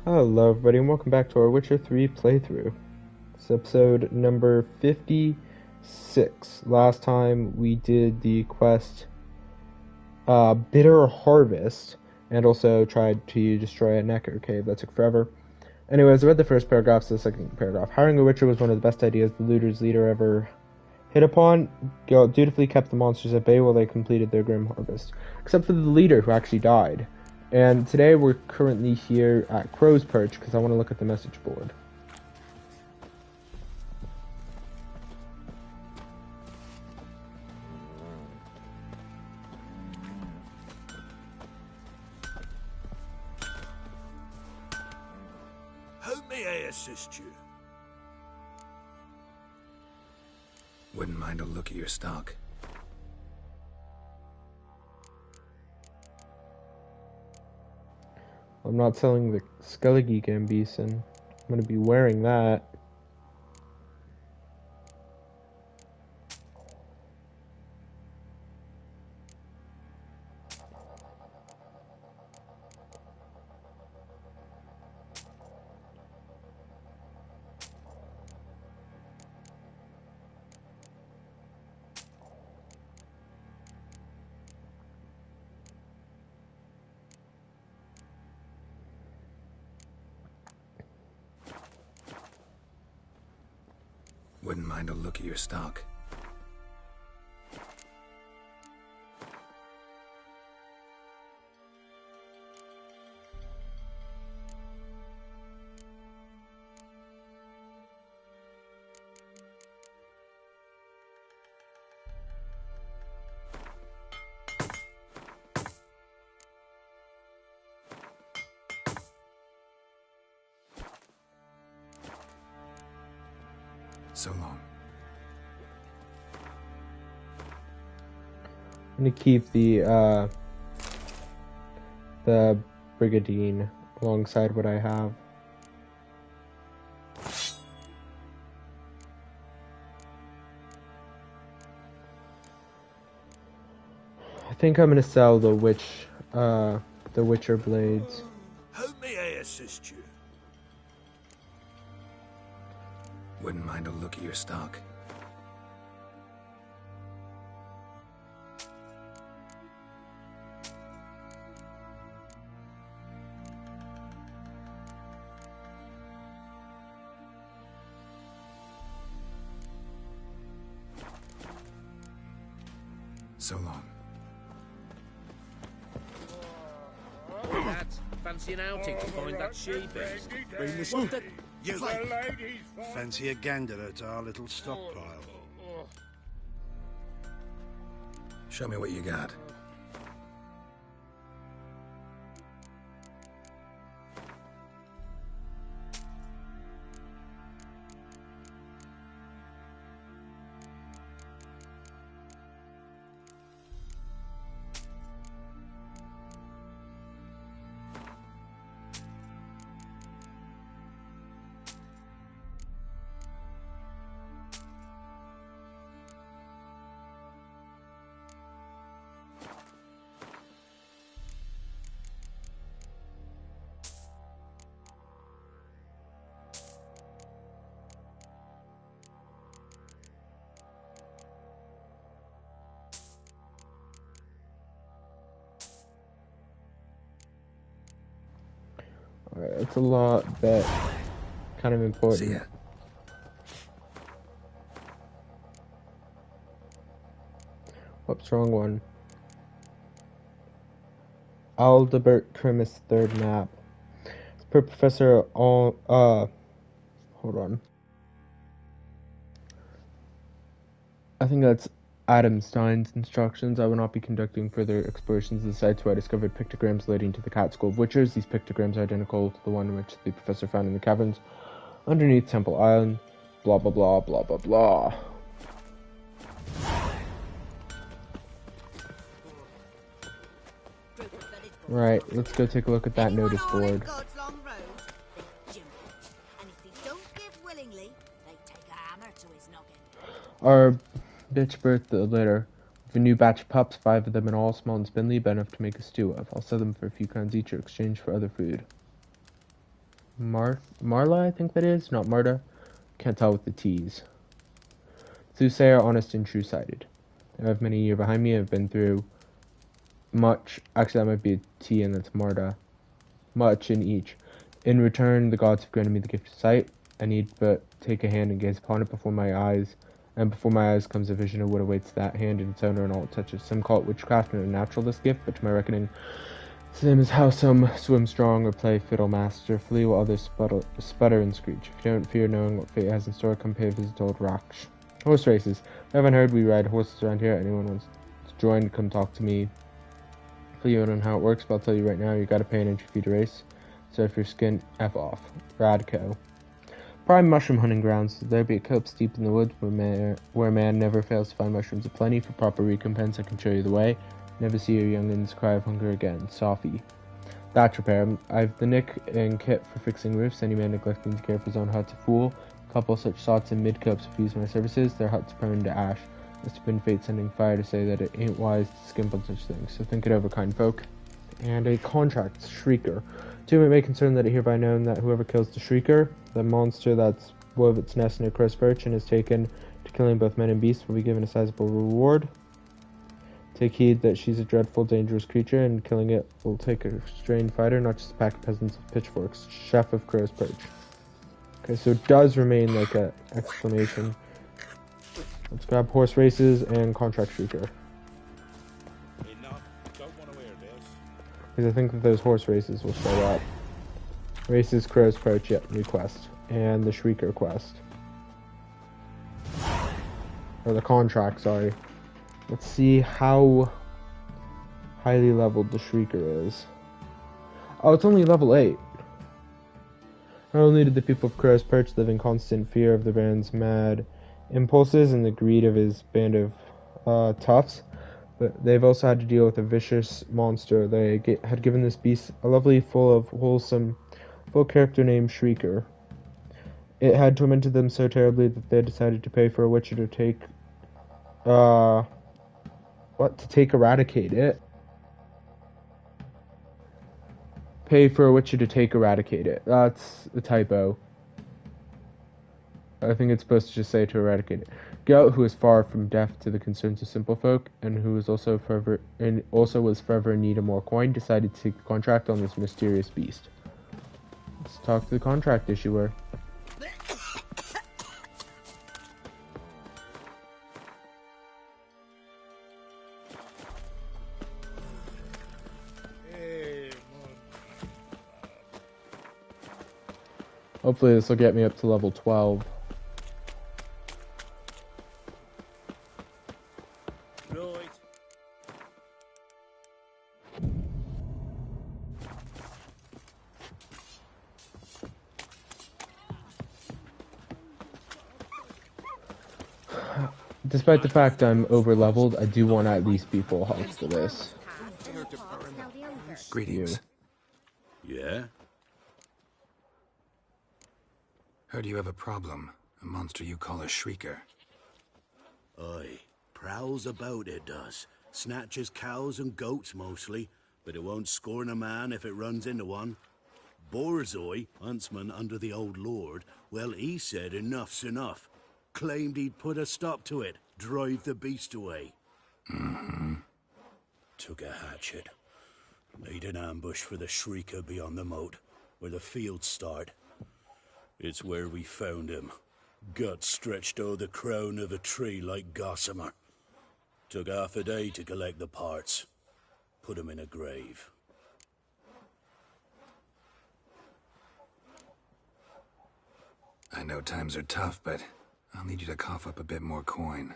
Hello everybody and welcome back to our Witcher 3 playthrough. It's episode number 56. Last time we did the quest Bitter Harvest and also tried to destroy a Necker cave. That took forever. Anyways, I read the first paragraph, so the second paragraph. Hiring a Witcher was one of the best ideas the looters leader ever hit upon. Geralt dutifully kept the monsters at bay while they completed their grim harvest. Except for the leader who actually died. And today we're currently here at Crow's Perch because I want to look at the message board. How may I assist you? Wouldn't mind a look at your stock. I'm not selling the Skelligers, and I'm going to be wearing that. Wouldn't mind a look at your stock. So long. I'm going to keep the Brigadine alongside what I have. I think I'm going to sell the Witcher blades. How may I assist you? Wouldn't mind a look at your stock. So long. Lads, fancy an outing to find that sheep? Bring this one. You Fancy a gander at our little stockpile? Show me what you got. Alright, that's a lot, but kind of important. See ya. Whoops, wrong one. Aldebert Krimis third map. It's per Professor hold on. I think that's Adam Stein's instructions. I will not be conducting further explorations of the sites where I discovered pictograms leading to the Cat School of Witchers. These pictograms are identical to the one which the professor found in the caverns underneath Temple Island. Blah blah blah blah blah blah. Right, let's go take a look at that notice board. Our bitch birthed the litter. With a new batch of pups, 5 of them in all, small and spindly, but enough to make a stew of. I'll sell them for a few crowns each in exchange for other food. Marla, I think that is, not Marta. Can't tell with the T's. Soothsayer, honest and true-sighted. I have many years behind me. I've been through much. Actually, that might be a T, and that's Marta. Much in each. In return, the gods have granted me the gift of sight. I need but take a hand and gaze upon it before my eyes, and before my eyes comes a vision of what awaits that hand and its owner and all it touches. Some call it witchcraft and unnatural, this gift, but to my reckoning, same as how some swim strong or play fiddle masterfully, while others sputter and screech. If you don't fear knowing what fate has in store, come pay a visit to old Raksh. Horse races. If you haven't heard, we ride horses around here. Anyone wants to join, come talk to me. Fill you in on how it works, but I'll tell you right now, you gotta pay an entry fee to race. So if you're skin, F off. Radco. Prime mushroom hunting grounds. There be a copse deep in the woods where man never fails to find mushrooms aplenty. For proper recompense, I can show you the way. Never see your youngins cry of hunger again. Sophie. Thatch repair. I've the nick and kit for fixing roofs. Any man neglecting to care for his own hut's a fool. A couple such sots in mid-copes refuse my services. Their hut's prone to ash. Must have been fate sending fire to say that it ain't wise to skimp on such things. So think it over, kind folk. And a contract. Shrieker. To it may concern that it hereby known that whoever kills the Shrieker, the monster that's wove its nest in a crow's perch and is taken to killing both men and beasts, will be given a sizable reward. Take heed that she's a dreadful, dangerous creature, and killing it will take a strained fighter, not just a pack of peasants with pitchforks. Chef of Crow's Perch. Okay, so it does remain like a exclamation. Let's grab horse races and contract Shrieker. Because I think that those horse races will show up. Races, Crow's Perch, yep, new quest. And the Shrieker quest. Or the contract, sorry. Let's see how highly leveled the Shrieker is. Oh, it's only level 8. Not only did the people of Crow's Perch live in constant fear of the Baron's mad impulses and the greed of his band of toughs, but they've also had to deal with a vicious monster. They had given this beast a lovely, full character named Shrieker. It had tormented them so terribly that they decided to pay for a witcher to take, eradicate it. Pay for a witcher to take eradicate it. That's a typo. I think it's supposed to just say to eradicate it. Geralt, who is far from deaf to the concerns of simple folk, and who was also was forever in need of more coin, decided to take the contract on this mysterious beast. Let's talk to the contract issuer. Hopefully this will get me up to level 12. Right. Despite the fact I'm over leveled, I do want to at least be full health for this. Greetings. Yeah? Heard you have a problem. A monster you call a Shrieker. Aye. Prowls about, it does. Snatches cows and goats mostly, but it won't scorn a man if it runs into one. Borzoi, huntsman under the old lord, well, he said enough's enough. Claimed he'd put a stop to it, drive the beast away. Took a hatchet. Made an ambush for the Shrieker beyond the moat, where the fields start. It's where we found him. Guts stretched o'er the crown of a tree like gossamer. Took half a day to collect the parts. Put him in a grave. I know times are tough, but I'll need you to cough up a bit more coin.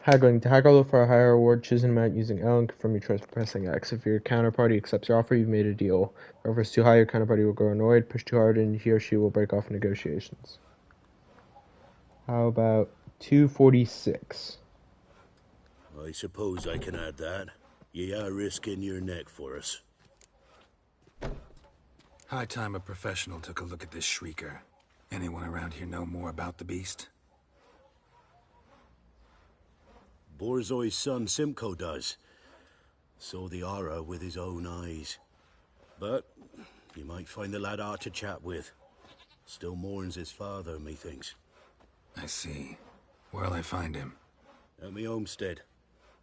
Haggling. To haggle for a higher reward, choose an amount using L and confirm your choice by pressing X. If your counterparty accepts your offer, you've made a deal. If the offer is too high, your counterparty will grow annoyed, push too hard, and he or she will break off negotiations. How about 246? I suppose I can add that. Ye are risking your neck for us. High time a professional took a look at this Shrieker. Anyone around here know more about the beast? Borzoi's son Simcoe does. Saw the aura with his own eyes. But you might find the lad hard to chat with. Still mourns his father, methinks. I see. Where'll I find him? At me homestead.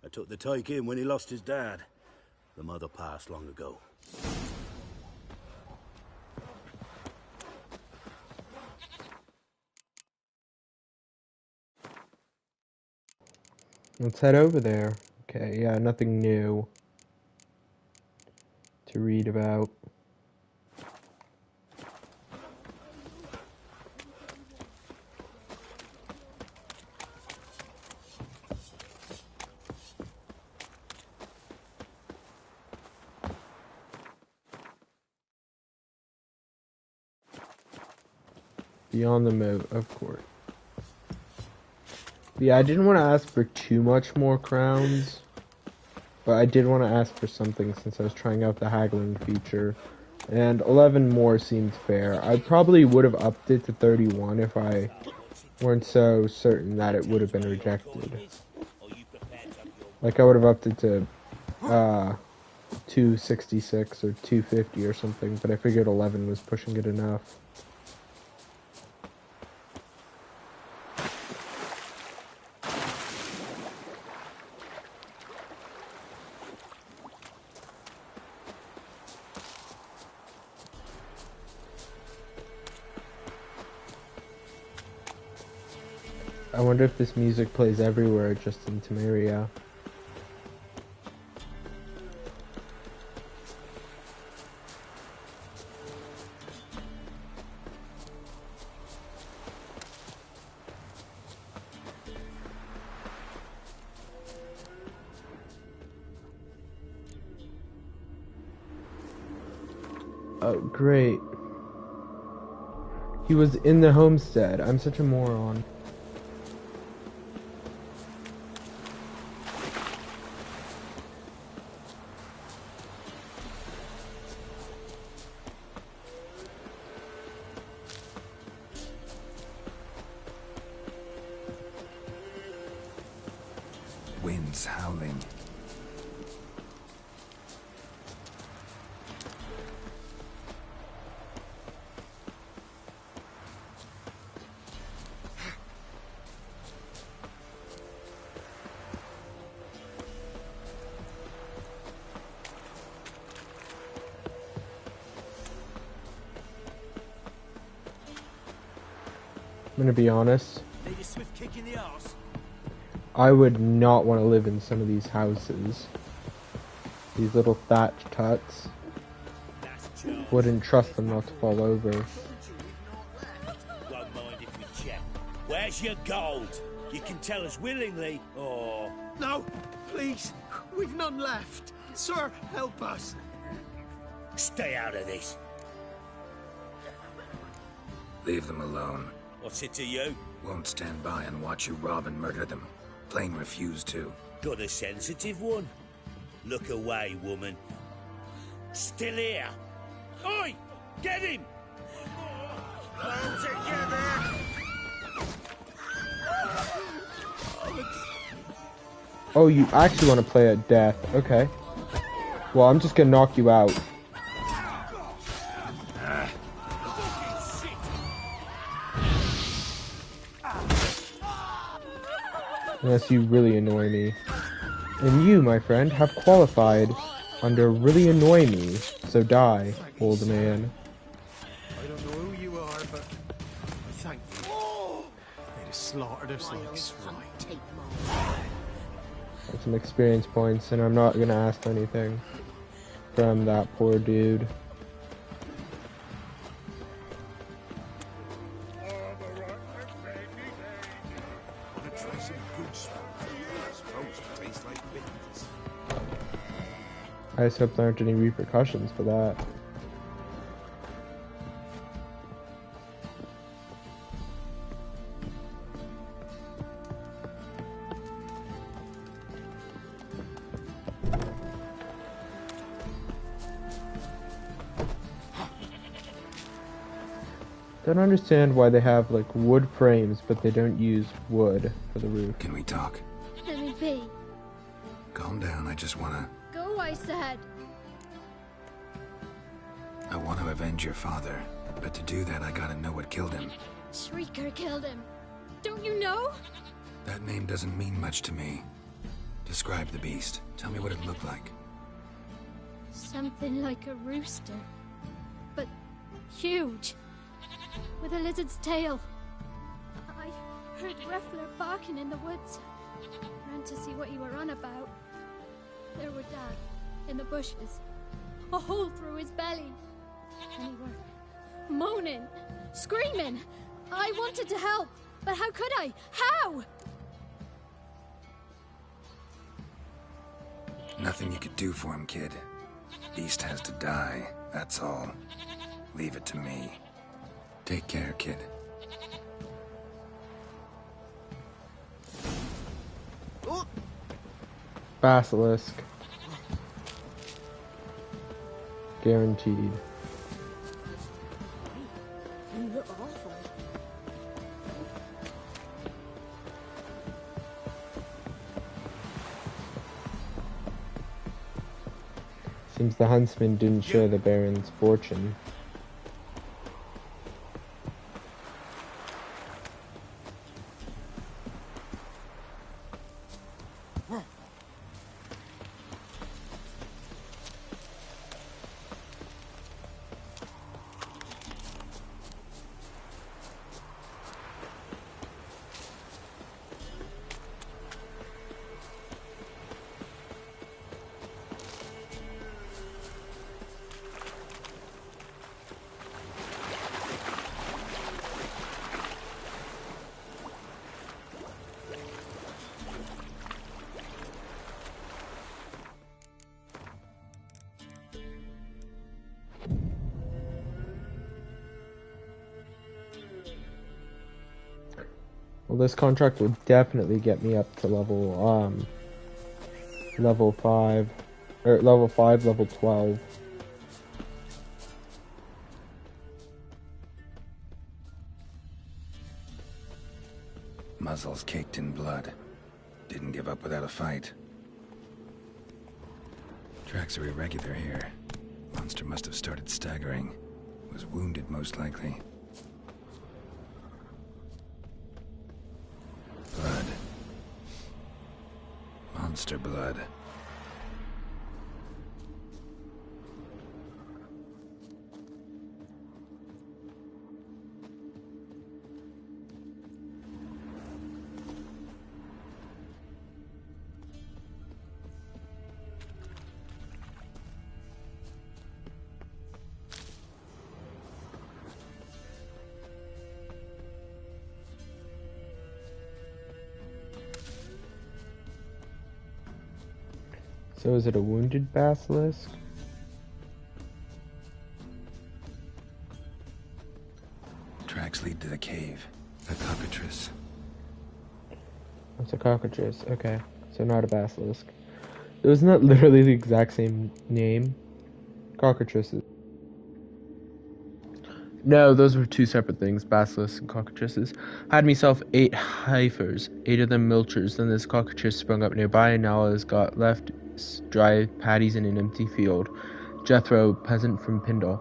I took the tyke in when he lost his dad. The mother passed long ago. Let's head over there. Okay, yeah, nothing new to read about. Beyond the moat, of course. Yeah, I didn't want to ask for too much more crowns, but I did want to ask for something since I was trying out the haggling feature, and 11 more seemed fair. I probably would have upped it to 31 if I weren't so certain that it would have been rejected. Like, I would have upped it to 266 or 250 or something, but I figured 11 was pushing it enough. I wonder if this music plays everywhere, just in Temeria. Oh, great. He was in the homestead. I'm such a moron. Winds howling. I'm gonna be honest. Need a swift kick in the arse. I would not want to live in some of these houses. These little thatched huts. Wouldn't trust them not to fall over. Won't mind if we check. Where's your gold? You can tell us willingly, or... No, please. We've none left. Sir, help us. Stay out of this. Leave them alone. What's it to you? Won't stand by and watch you rob and murder them. Plain refuse to. Got a sensitive one? Look away, woman. Still here. Oi! Get him! All together! Oh, you actually want to play at death. Okay. Well, I'm just gonna knock you out. Unless you really annoy me. And you, my friend, have qualified under really annoy me. So die, old man. I don't know who you are, but I thank you. They'd have slaughtered us like swine. Got some experience points, and I'm not gonna ask for anything from that poor dude. I just hope there aren't any repercussions for that. Don't understand why they have like wood frames, but they don't use wood for the roof. Can we talk? Let me be. Calm down, I just wanna... Go, I said. I want to avenge your father, but to do that I gotta know what killed him. Shrieker killed him. Don't you know? That name doesn't mean much to me. Describe the beast. Tell me what it looked like. Something like a rooster. But huge. With a lizard's tail. I heard Ruffler barking in the woods. Ran to see what you were on about. There were Dad, in the bushes. A hole through his belly. And he were moaning, screaming. I wanted to help, but how could I? How? Nothing you could do for him, kid. Beast has to die, that's all. Leave it to me. Take care, kid. Basilisk. Guaranteed. You look awful. Seems the huntsman didn't share the Baron's fortune. Well, this contract will definitely get me up to level 5, level 12. Muzzles caked in blood. Didn't give up without a fight. Tracks are irregular here. Monster must have started staggering. Was wounded, most likely. Blood. Monster blood. So is it a wounded basilisk? Tracks lead to the cave. A cockatrice. It's a cockatrice. Okay, so not a basilisk. Isn't that literally the exact same name? Cockatrices. No, those were two separate things, basilisks and cockatrices. Had myself 8 heifers, 8 of them milchers. Then this cockatrice sprung up nearby, and now has got left dry paddies in an empty field. Jethro, peasant from Pindal.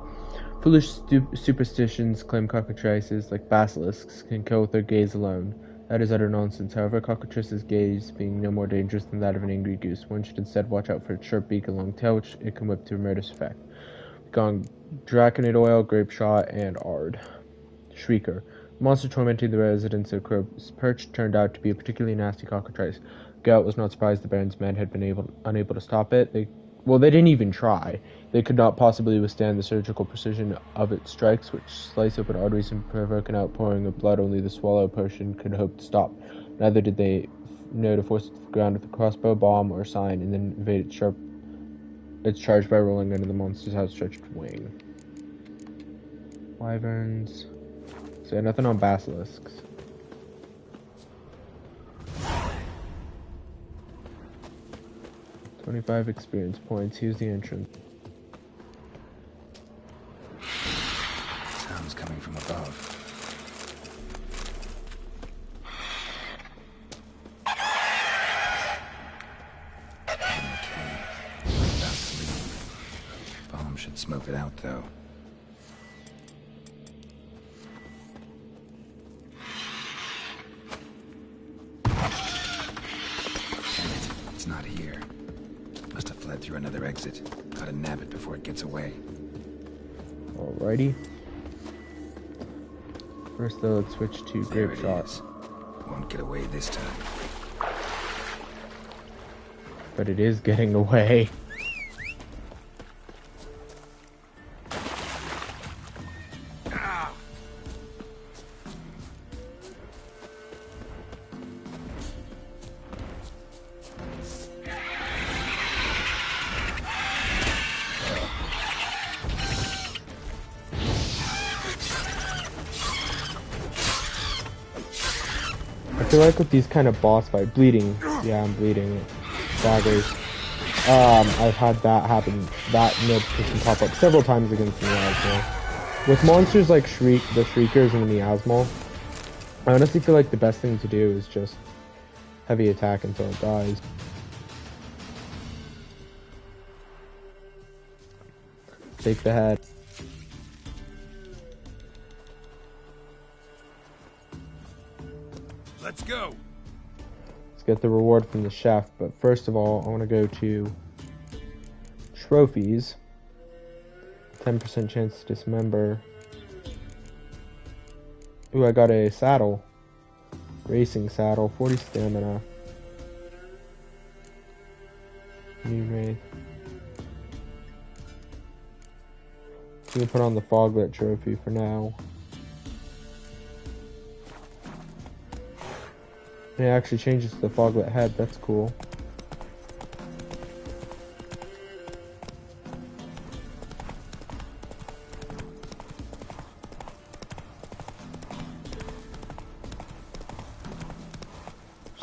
Foolish superstitions claim cockatrices, like basilisks, can kill with their gaze alone. That is utter nonsense. However, cockatrice's gaze being no more dangerous than that of an angry goose, one should instead watch out for its sharp beak and long tail, which it can whip to a murderous effect. Gone draconid oil, grape shot, and ard. Shrieker. The monster tormenting the residents of Crow's Perch turned out to be a particularly nasty cockatrice. Geralt was not surprised the Baron's men had been unable to stop it. They didn't even try. They could not possibly withstand the surgical precision of its strikes, which slice open arteries and provoke an outpouring of blood only the swallow potion could hope to stop. Neither did they know to force it to the ground with a crossbow, bomb, or sign, and then evade its charge by rolling under the monster's outstretched wing. Wyverns. So nothing on basilisks. $25 experience points. Here's the entrance. Sounds coming from above. In the cave. About to leave. Bomb should smoke it out, though. led through another exit. Gotta nab it before it gets away. Alrighty. First though, let's switch to There grape it shot. is. Won't get away this time. But it is getting away. I feel like with these kind of boss fight, bleeding, yeah, I'm bleeding, daggers, I've had that happen, that notification pop up several times against Miasma. With monsters like the Shriekers and the Miasma, I honestly feel like the best thing to do is just heavy attack until it dies. Take the head. Let's go! Let's get the reward from the chef, but first of all, I want to go to trophies. 10% chance to dismember. Ooh, I got a saddle. Racing saddle, 40 stamina. New wraith. I'm gonna put on the foglet trophy for now. It actually changes to the foglet head, that's cool.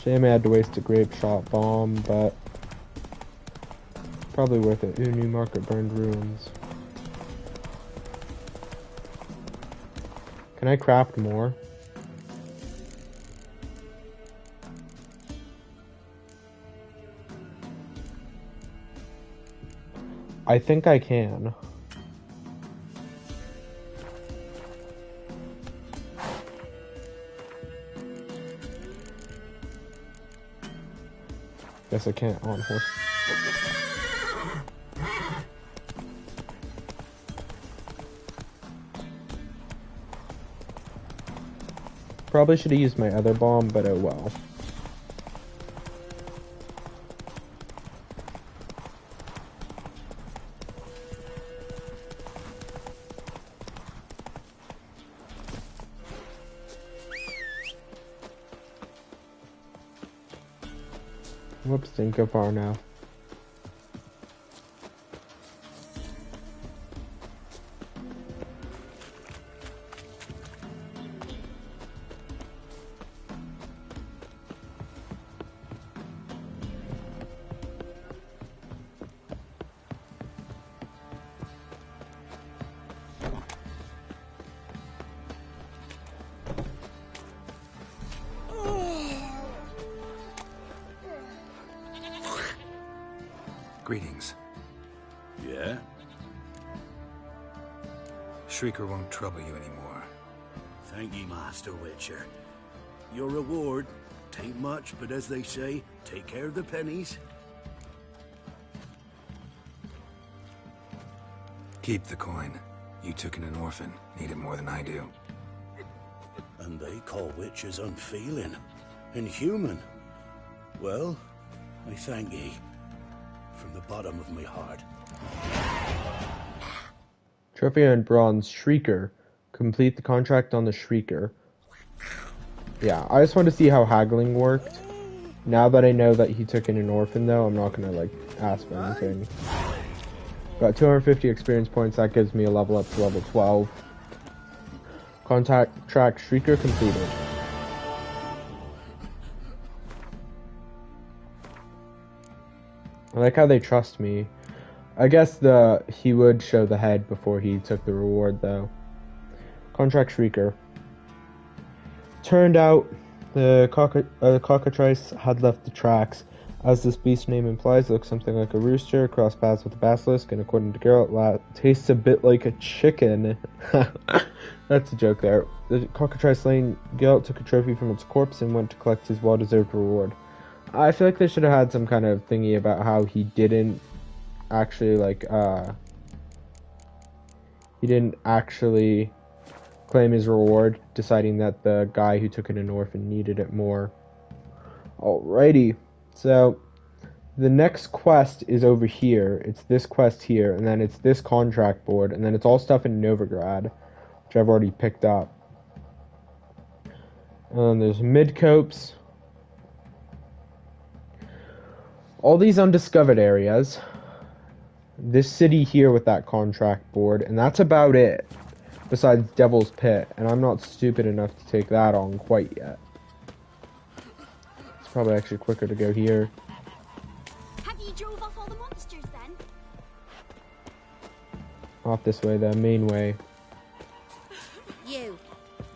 Shame I had to waste a grape shot bomb, but probably worth it. Ooh, new market burned ruins. Can I craft more? I think I can. Guess I can't on horse. Probably should have used my other bomb, but oh well. Whoops, didn't go far now. Greetings. Yeah? Shrieker won't trouble you anymore. Thank ye, Master Witcher. Your reward, tain't much, but as they say, take care of the pennies. Keep the coin. You took in an orphan. Need it more than I do. And they call witches unfeeling, inhuman. Well, I thank ye. From the bottom of my heart. Trophy and bronze Shrieker. Complete the contract on the Shrieker. Yeah, I just want to see how haggling worked. Now that I know that he took in an orphan though, I'm not gonna like ask for anything. Got 250 experience points, that gives me a level up to level 12. Contact track Shrieker completed. I like how they trust me. I guess he would show the head before he took the reward though. Contract Shrieker. Turned out the cockatrice had left the tracks. As this beast name implies, it looks something like a rooster, cross paths with a basilisk, and according to Geralt, tastes a bit like a chicken. That's a joke there. The cockatrice slain, Geralt took a trophy from its corpse and went to collect his well-deserved reward. I feel like they should have had some kind of thingy about how he didn't actually like he didn't actually claim his reward, deciding that the guy who took in an orphan needed it more. Alrighty, so the next quest is over here. It's this quest here, and then it's this contract board, and then it's all stuff in Nilfgaard, which I've already picked up. There's Midcopes. All these undiscovered areas. This city here with that contract board, and that's about it. Besides Devil's Pit, and I'm not stupid enough to take that on quite yet. It's probably actually quicker to go here. Have you drove off all the monsters then? Off this way, the main way. You,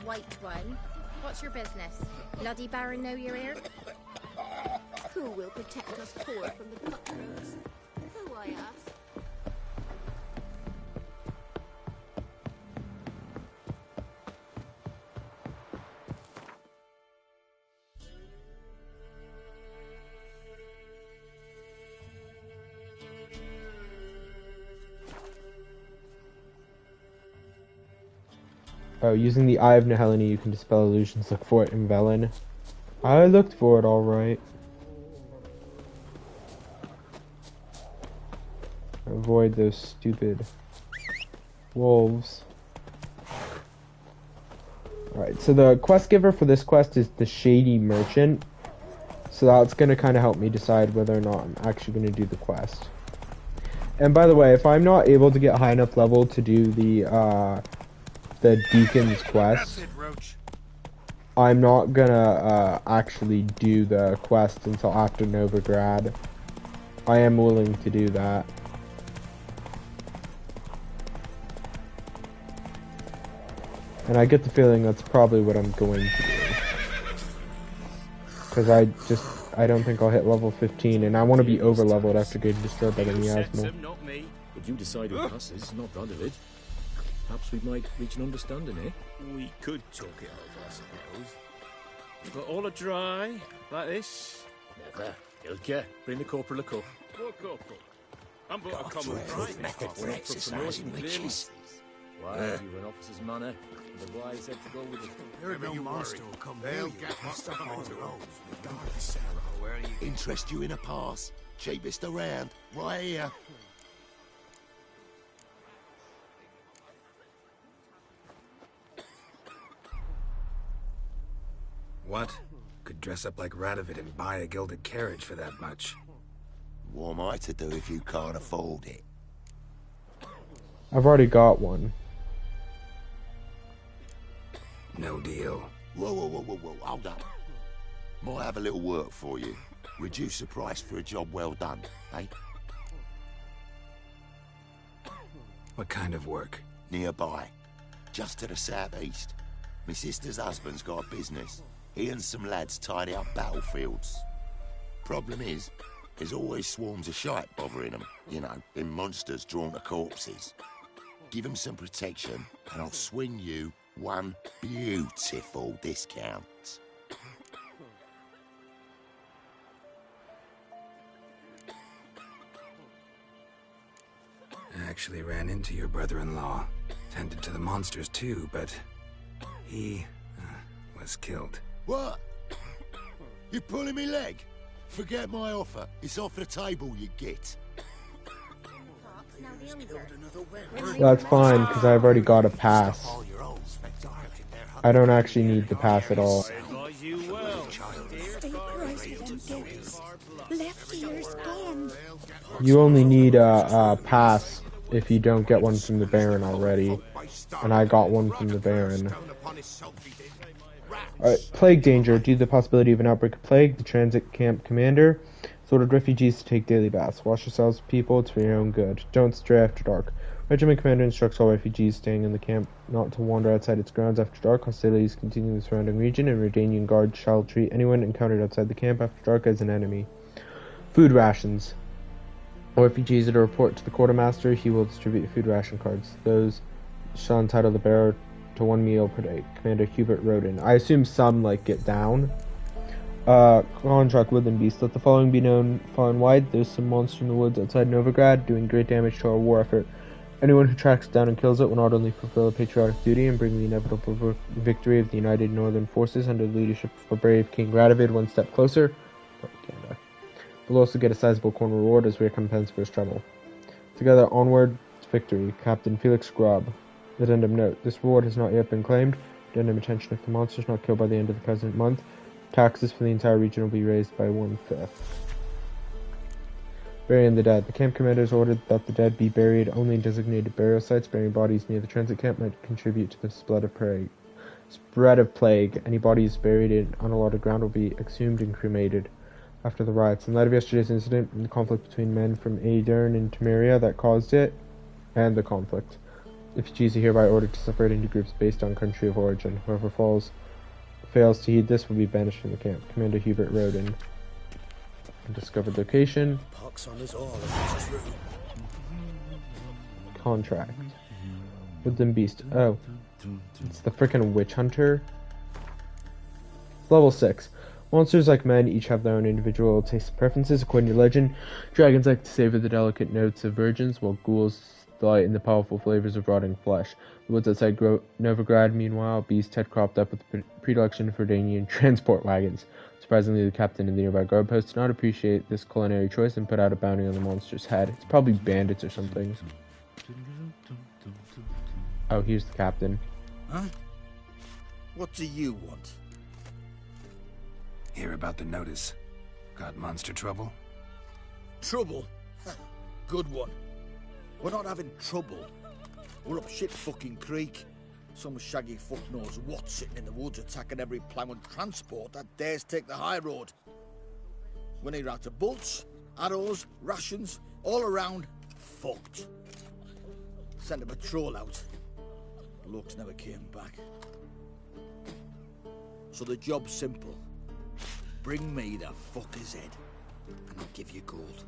white one. What's your business? Bloody Baron know you're here? Who will protect us poor from the cutthroats? Who, I ask? Oh, using the Eye of Nehelini, you can dispel illusions. Look for it in Velen. I looked for it, alright. Avoid those stupid wolves. Alright, so the quest giver for this quest is the Shady Merchant. So that's going to kind of help me decide whether or not I'm actually going to do the quest. And by the way, if I'm not able to get high enough level to do the Deacon's quest, I'm not gonna actually do the quest until after Novigrad. I am willing to do that. And I get the feeling that's probably what I'm going to do. Because I don't think I'll hit level 15, and I want to be over leveled after getting destroyed by the miasma. But you decide who passes, not Radovid. Perhaps we might reach an understanding, eh? We could talk it over, I suppose. But all a dry, like this? Never. Ilke, bring the corporal a cup. Poor corporal. I'm but a common private. Method for exercising witches. Why, you an officer's manner. The wise said to go with it. There ain't no monster will come near you. Stuff on the road. Where are you? Interest you in a pass? Cheapest around, right here. What? Could dress up like Radovid and buy a gilded carriage for that much. What am I to do if you can't afford it? I've already got one. No deal. Whoa, hold up. Might have a little work for you. Reduce the price for a job well done, eh? What kind of work? Nearby. Just to the southeast. My sister's husband's got a business. He and some lads tidy up battlefields. Problem is, there's always swarms of shite bothering them. You know, them monsters drawn to corpses. Give them some protection, and I'll swing you one beautiful discount. I actually ran into your brother-in-law. Tended to the monsters too, but he was killed. What? You pulling me leg? Forget my offer. It's off the table, you git. That's fine, because I've already got a pass. I don't actually need the pass at all. You only need a pass if you don't get one from the Baron already. And I got one from the Baron. Alright, plague danger. Due to the possibility of an outbreak of plague, the transit camp commander ordered refugees to take daily baths. Wash yourselves, people, it's for your own good. Don't stray after dark. Regiment commander instructs all refugees staying in the camp not to wander outside its grounds after dark. Hostilities continue in the surrounding region, and Redanian guards shall treat anyone encountered outside the camp after dark as an enemy. Food rations. All refugees that are report to the quartermaster, he will distribute food ration cards. Those shall entitle the bearer to 1 meal per day. Commander Hubert Roden. I assume some, like, get down. Contract Woodland Beast. Let the following be known far and wide. There's some monster in the woods outside Nilfgaard doing great damage to our war effort. Anyone who tracks it down and kills it will not only fulfill a patriotic duty and bring the inevitable victory of the United Northern Forces under the leadership of a brave King Radovid one step closer, but will also get a sizable coin reward as recompense for his trouble. Together, onward to victory. Captain Felix Grob. Addendum note. This reward has not yet been claimed. Addendum attention if the monster is not killed by the end of the present month. Taxes for the entire region will be raised by 1/5. Burying the dead. The camp commander has ordered that the dead be buried only in designated burial sites. Burying bodies near the transit camp might contribute to the spread of plague. Any bodies buried in unallotted ground will be exhumed and cremated after the riots. In light of yesterday's incident and the conflict between men from Aedern and Temeria that caused it, and the conflict, refugees are hereby ordered to separate into groups based on country of origin. Whoever fails to heed this will be banished from the camp. Commander Hubert Roden. Undiscovered location. Pox on us all if it's true. Contract. Woodland Beast. Oh. It's the frickin' Witch Hunter. Level 6. Monsters, like men, each have their own individual tastes and preferences. According to legend, dragons like to savor the delicate notes of virgins, while ghouls delight in the powerful flavors of rotting flesh. The woods outside Novigrad, meanwhile, beasts had cropped up with predilection for Redanian transport wagons. Surprisingly, the captain and the nearby guard post did not appreciate this culinary choice and put out a bounty on the monster's head. It's probably bandits or something. Oh, here's the captain. Huh? What do you want? Hear about the notice. Got monster trouble? Trouble? Good one. We're not having trouble. We're up shit fucking creek. Some shaggy fuck knows what sitting in the woods attacking every plough and transport that dares take the high road. We're near out to bolts, arrows, rations, all around, fucked. Sent a patrol out. Blokes never came back. So the job's simple. Bring me the fucker's head, and I'll give you gold.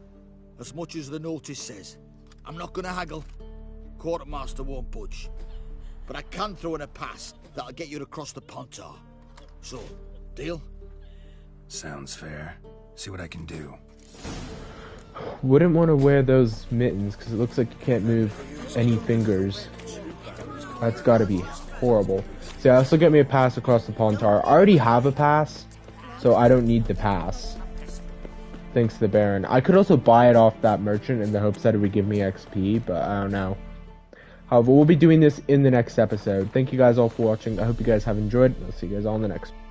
As much as the notice says. I'm not gonna haggle. Quartermaster won't budge. But I can throw in a pass that'll get you across the Pontar. So, deal? Sounds fair. See what I can do. Wouldn't want to wear those mittens, because it looks like you can't move any fingers. That's gotta be horrible. See, I also get me a pass across the Pontar. I already have a pass, so I don't need the pass. Thanks to the Baron. I could also buy it off that merchant in the hopes that it would give me XP, but I don't know. However, we'll be doing this in the next episode. Thank you guys all for watching. I hope you guys have enjoyed. I'll see you guys all in the next one.